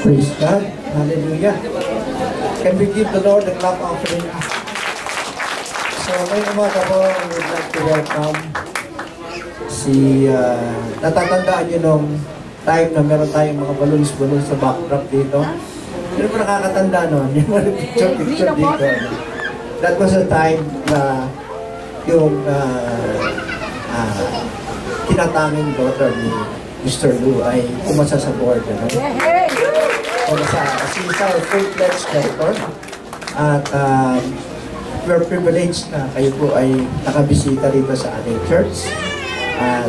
Praise God. Hallelujah. Can we give the Lord a clap offering? So, ngayong umaga po, I would like to welcome natatandaan nyo nung time na meron tayong mga balloons sa backdrop dito. Pero po nakakatanda nun, yung mga picture dito. That was a time na yung tinatanging daughter ni Mr. Lou ay umasa sa board. She's our full-fledged doctor. At we're privileged na kayo po ay nakabisita dito sa ating church.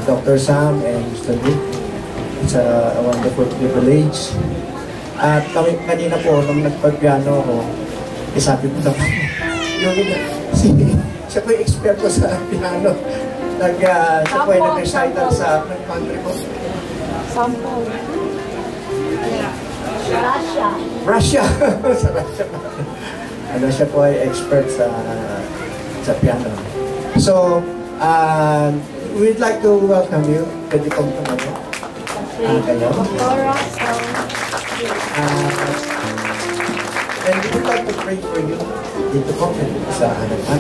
Dr. Sam and Mr. Lou. It's a wonderful privilege. At kami kanina po, nung nagpag-piano ako, sabi ko naman, siya po yung expert ko sa piano. Siya po ay nag-recital sa country po. Sample. Russia. Sa Russia. Siya po ay expert sa piano. So, we'd like to welcome you. Pwede pong tumayo. Kayo. And we would like to pray for you. Dito po, sa hanapan.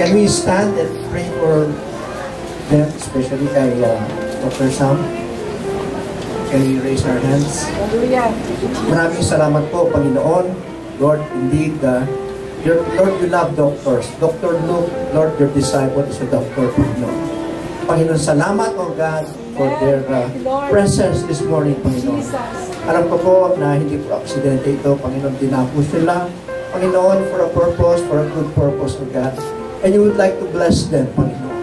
Can we stand and pray for them, especially kay Dr. Sam? Can we raise our hands? Maraming salamat po, Panginoon. Lord, indeed, Lord, you love doctors. Dr. Luke, Lord, your disciple is a doctor, Panginoon. Panginoon, salamat, O God, for their presence this morning, Panginoon. Alam ko po na hindi po aksidente ito, Panginoon, dinapos sila, Panginoon, for a purpose, for a good purpose, O God. And you would like to bless them, Panginoon.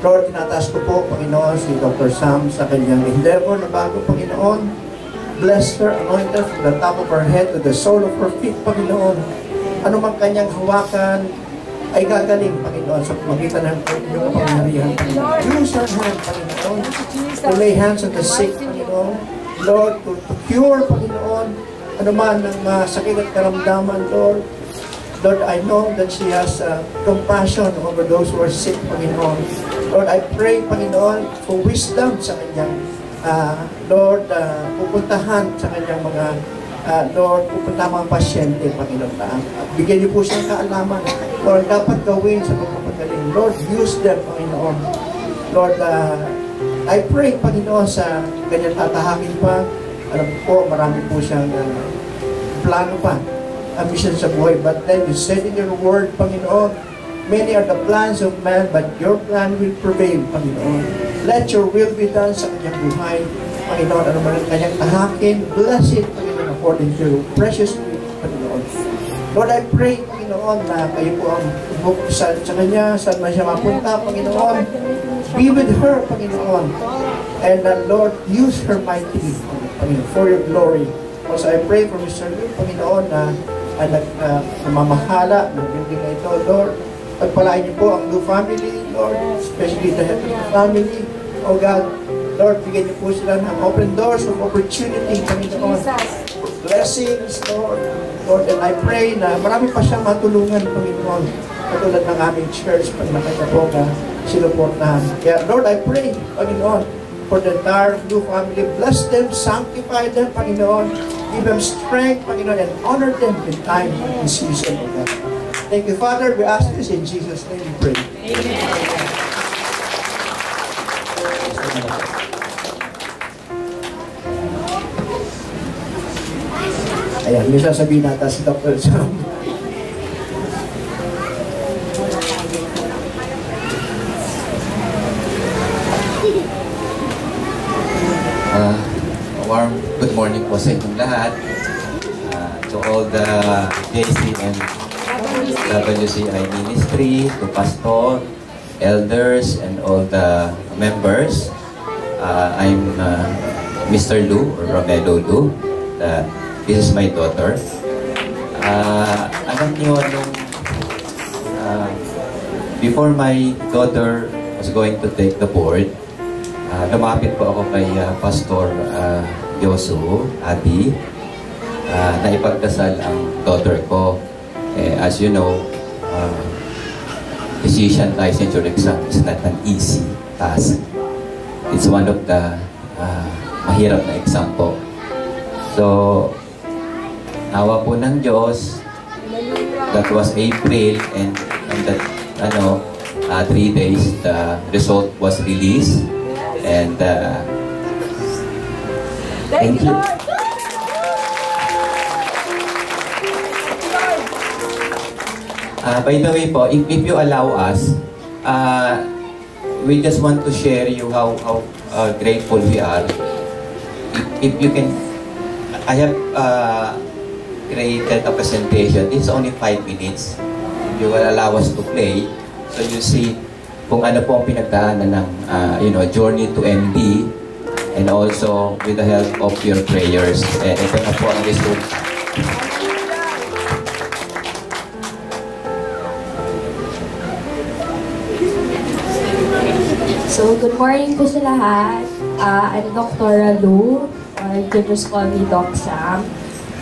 Lord, tinataas ko po, Panginoon, si Dr. Sam sa kanyang endeavor na bago, Panginoon. Bless her, anoint her from the top of her head to the sole of her feet, Panginoon. Ano man kanyang hawakan, ay gagaling, Panginoon, sa pamagitan ng iyong pangyarihan, Panginoon. Use her hand, Panginoon, to lay hands on the sick, Panginoon. Lord, to cure, Panginoon, ano man ang sakit at karamdaman, Lord. Lord, I know that she has compassion over those who are sick, Panginoon. Lord, I pray, Panginoon, for wisdom sa kanyang, Lord, pupuntahan sa kanyang mga, Lord, pupunta mga pasyente, Panginoon. Bigyan niyo po siyang kaalaman. Lord, dapat gawin sa pagpapagaling. Lord, use them, Panginoon. Lord, I pray, Panginoon, sa kanyang tatahakin pa. Alam po, marami po siyang plano pa, ambition sa buhay. But then you said in your word, Panginoon, many are the plans of man, but your plan will prevail, Panginoon. Let your will be done sa kanyang buhay. Panginoon, ano man ang kanyang tahakin, bless it, Panginoon, according to your precious will, Panginoon. Lord, I pray, Panginoon, na kayo po ang buksan sa kanya, saan man siya mapunta, Panginoon. Be with her, Panginoon. And Lord, use her mightily, Panginoon, for your glory. Also, I pray for Mr. Luke, Panginoon, na namamahala ng building na ito, Lord. Pagpalain niyo po ang Luke family, Lord, especially the head of the family. Oh God, Lord, bigyan niyo po sila ng open doors of opportunity, Panginoon. Blessings, Lord. Lord, and I pray na marami pa siyang matulungan, Panginoon, katulad ng aming church pag nakita po na sinuportahan. Kaya, Lord, I pray, Panginoon, for the entire Luke family. Bless them, sanctify them, Panginoon. Give them strength, Panginoon, and honor them in time and season, O God. Thank you, Father. We ask this in Jesus' name we pray. Amen. Ayan, may sasabihin natin si Dr. Sam. Warm good morning po sa inyong lahat. To all the JC and WCI ministry, to pastor, elders, and all the members. I'm Mr. Lou, or Romelo Lou. This is my daughter. Alam niyo, before my daughter was going to take the board, lumapit po ako kay Pastor Yosu, Abi, na ipagdasal ang daughter ko. As you know, physician licensure exam is not an easy task. It's one of the mahirap na exam po. So, awa po ng Diyos, that was April, and that 3 days the result was released, and thank you. By the way po, if you allow us, we just want to share you how grateful we are. If you can, I have created a presentation. It's only 5 minutes. You will allow us to play, so you see kung ano po ang pinagdaanan ng journey to MD, and also with the help of your prayers. Ito na po ang result. So, good morning po sa lahat. I'm Dr. Lou, or you can just call me Doc Sam.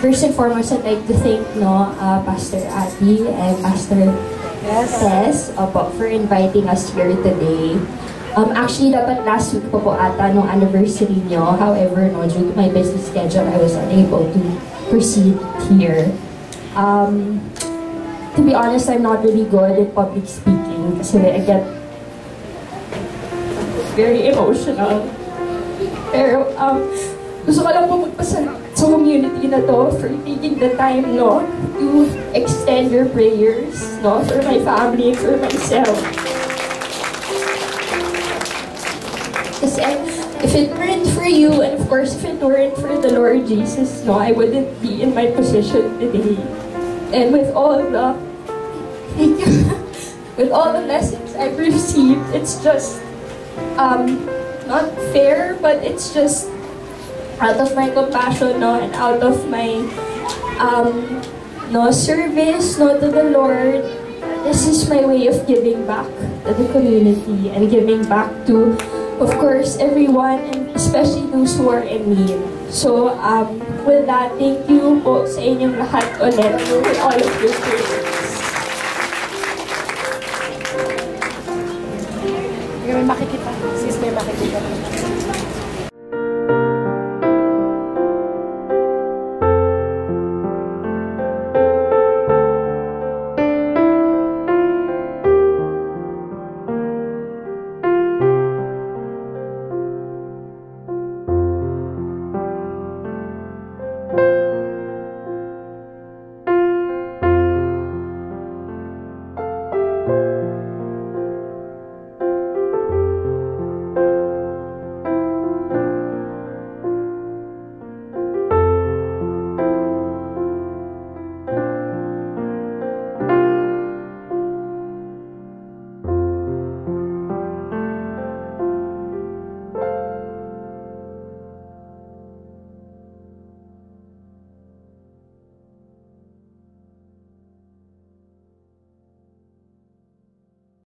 First and foremost, I'd like to thank Pastor Ati and Pastor Tess for inviting us here today. Actually, dapat last week po ata nung anniversary nyo. However, due to my busy schedule, I was unable to proceed here. To be honest, I'm not really good at public speaking kasi I get very emotional. Pero gusto ko lang po magpasalamat sa community na to for taking the time to extend your prayers for my family and for myself. Kasi if it weren't for you, and of course if it weren't for the Lord Jesus, I wouldn't be in my position today. And with all the with all the blessings I've received, it's just not fair, but it's just out of my compassion and out of my service to the Lord. This is my way of giving back to the community and giving back to, of course, everyone, and especially those who are in need. So with that, thank you po sa inyong lahat ulit for all of your prayers. May makikita